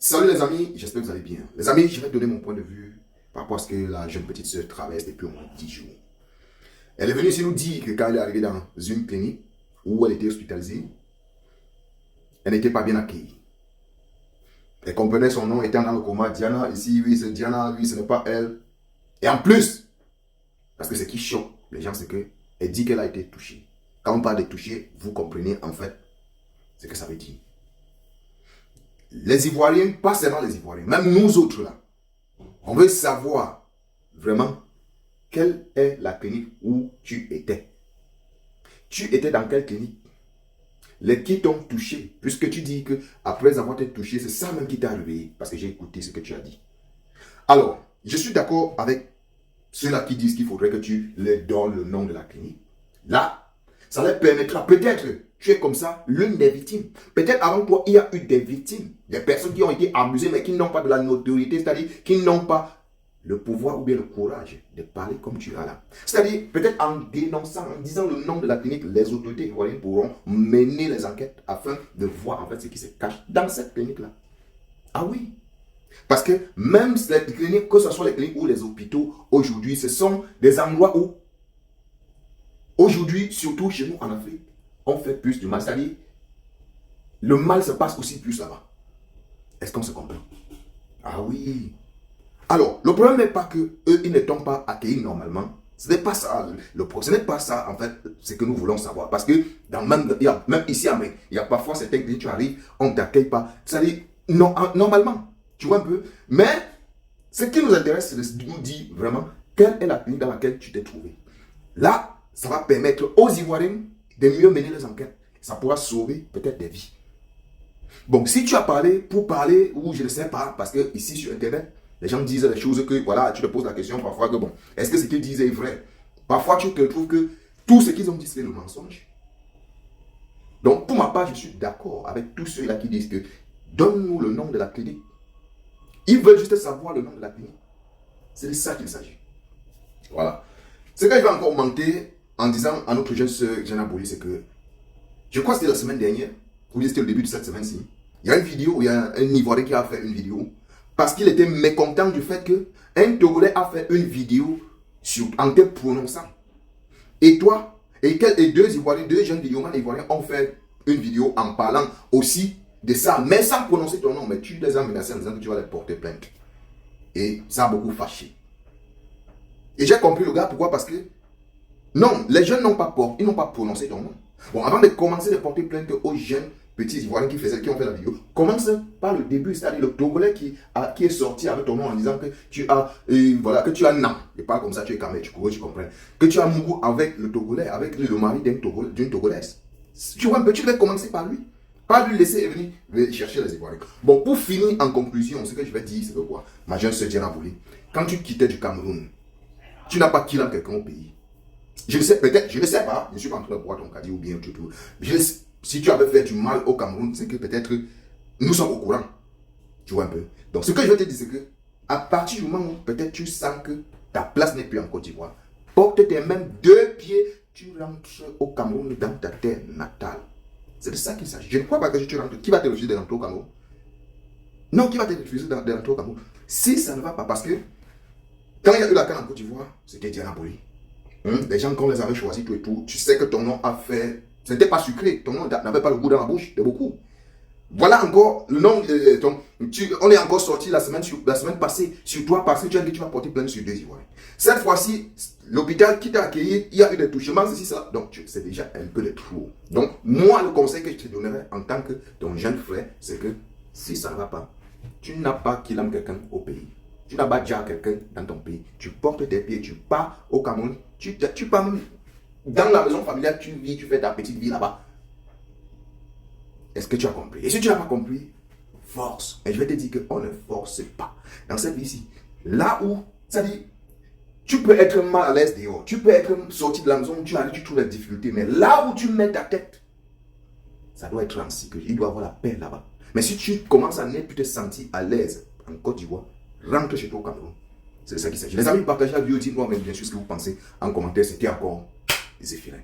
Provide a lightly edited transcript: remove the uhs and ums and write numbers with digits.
Salut les amis, j'espère que vous allez bien. Les amis, je vais donner mon point de vue par rapport à ce que la jeune petite sœur traverse depuis au moins 10 jours. Elle est venue ici nous dire que quand elle est arrivée dans une clinique où elle était hospitalisée, elle n'était pas bien accueillie. Elle comprenait son nom étant dans le coma. Diana, ici, oui, c'est Diana, lui, ce n'est pas elle. Et en plus, parce que ce qui choque les gens, c'est qu'elle dit qu'elle a été touchée. Quand on parle de toucher, vous comprenez en fait ce que ça veut dire. Les Ivoiriens, pas seulement les Ivoiriens, même nous autres là, on veut savoir vraiment quelle est la clinique où tu étais. Tu étais dans quelle clinique? Les qui t'ont touché, puisque tu dis que après avoir été touché, c'est ça même qui t'a réveillé, parce que j'ai écouté ce que tu as dit. Alors, je suis d'accord avec ceux-là qui disent qu'il faudrait que tu leur donnes le nom de la clinique. Là, ça leur permettra peut-être, tu es comme ça, l'une des victimes. Peut-être avant toi, il y a eu des victimes, des personnes qui ont été abusées, mais qui n'ont pas de la notoriété, c'est-à-dire qui n'ont pas le pouvoir ou bien le courage de parler comme tu as là. C'est-à-dire, peut-être en dénonçant, en disant le nom de la clinique, les autorités ivoiriennes pourront mener les enquêtes afin de voir en fait ce qui se cache dans cette clinique-là. Ah oui. Parce que même les cliniques, que ce soit les cliniques ou les hôpitaux, aujourd'hui, ce sont des endroits où, aujourd'hui, surtout chez nous en Afrique, on fait plus du mal. C'est-à-dire, le mal se passe aussi plus là-bas. Est-ce qu'on se comprend? Ah oui. Alors, le problème n'est pas que eux, ils ne t'ont pas accueilli normalement. Ce n'est pas ça. Ce n'est pas ça, en fait, ce que nous voulons savoir. Parce que, même ici, il y a parfois certains clients, tu arrives, on ne t'accueille pas. C'est-à-dire, non, normalement, tu vois un peu. Mais, ce qui nous intéresse, c'est de nous dire vraiment quelle est la clinique dans laquelle tu t'es trouvé. Là, ça va permettre aux Ivoiriens de mieux mener les enquêtes. Ça pourra sauver peut-être des vies. Bon, si tu as parlé pour parler, ou je ne sais pas, parce que ici sur Internet, les gens disent des choses que, voilà, tu te poses la question parfois que, bon, est-ce que ce qu'ils disent est vrai? Parfois, tu te trouves que tout ce qu'ils ont dit, c'est le mensonge. Donc, pour ma part, je suis d'accord avec tous ceux-là qui disent que donne-nous le nom de la clinique. Ils veulent juste savoir le nom de la clinique. C'est de ça qu'il s'agit. Voilà. Ce que je vais encore augmenter en disant à notre jeune sœur, Diana Bouli, c'est que, je crois que c'était la semaine dernière, ou bien c'était le début de cette semaine-ci, il y a une vidéo où il y a un Ivoirien qui a fait une vidéo parce qu'il était mécontent du fait qu'un Togolais a fait une vidéo en te prononçant. Et toi, et deux Ivoiriens, deux jeunes vidéomans ivoiriens ont fait une vidéo en parlant aussi de ça, mais sans prononcer ton nom. Mais tu les as menacés en disant que tu vas les porter plainte. Et ça a beaucoup fâché. Et j'ai compris le gars, pourquoi? Parce que non, les jeunes n'ont pas prononcé ton nom. Bon, avant de commencer à porter plainte aux jeunes petits Ivoiriens qui ont fait la vidéo, commence par le début, c'est-à-dire le Togolais qui est sorti avec ton nom en disant que tu as, voilà, que tu as Nam, et pas comme ça, tu es Kamé, tu comprends, que tu as Mougou avec le Togolais, avec le mari d'une Togolaise. Tu vois un peu, tu devais commencer par lui, pas lui laisser venir chercher les Ivoiriens. Bon, pour finir en conclusion, ce que je vais dire, c'est que quoi, ma jeune sœur Diana Bouli, quand tu quittais du Cameroun, tu n'as pas killé quelqu'un au pays. Je ne sais, peut-être, je ne sais pas, je ne suis pas en train de boire ton caddie ou bien tout. Si tu avais fait du mal au Cameroun, c'est que peut-être nous sommes au courant. Tu vois un peu. Donc ce que je vais te dire, c'est que à partir du moment où peut-être tu sens que ta place n'est plus en Côte d'Ivoire, porte tes mêmes deux pieds, tu rentres au Cameroun dans ta terre natale. C'est de ça qu'il s'agit. Je ne crois pas que si tu rentres, qui va te refuser de rentrer au Cameroun? Non, qui va te refuser de rentrer au Cameroun? Si ça ne va pas, parce que quand il y a eu la canne en Côte d'Ivoire, c'était Diana Bouli. Les gens, quand on les avait choisis tout et tout, tu sais que ton nom a fait. Ce n'était pas sucré, ton nom n'avait pas le goût dans la bouche de beaucoup. Voilà encore le nom. On est encore sorti la semaine passée sur toi parce que tu as dit que tu vas porter plainte sur deux Ivoiriens. Cette fois-ci, l'hôpital qui t'a accueilli, il y a eu des touchements, ceci, ça. Donc, c'est déjà un peu de trop. Donc, moi, le conseil que je te donnerais en tant que ton jeune frère, c'est que si ça ne va pas, tu n'as pas qu'il aime quelqu'un au pays. Tu n'as pas déjà quelqu'un dans ton pays. Tu portes tes pieds, tu pars au Cameroun. Tu pars même dans la maison familiale, tu vis, tu fais ta petite vie là-bas. Est-ce que tu as compris? Et si tu n'as pas compris, force. Et je vais te dire qu'on ne force pas. Dans cette vie-ci, là où, c'est-à-dire, tu peux être mal à l'aise dehors. Tu peux être sorti de la maison, tu arrives, tu trouves des difficultés. Mais là où tu mets ta tête, ça doit être ainsi que il doit avoir la paix là-bas. Mais si tu commences à ne plus te sentir à l'aise en Côte d'Ivoire, rentre chez toi au Cameroun. C'est de ça qu'il s'agit. Les amis, partagez la vidéo, dites-moi bien sûr ce que vous pensez en commentaire. C'était encore Zéphirin.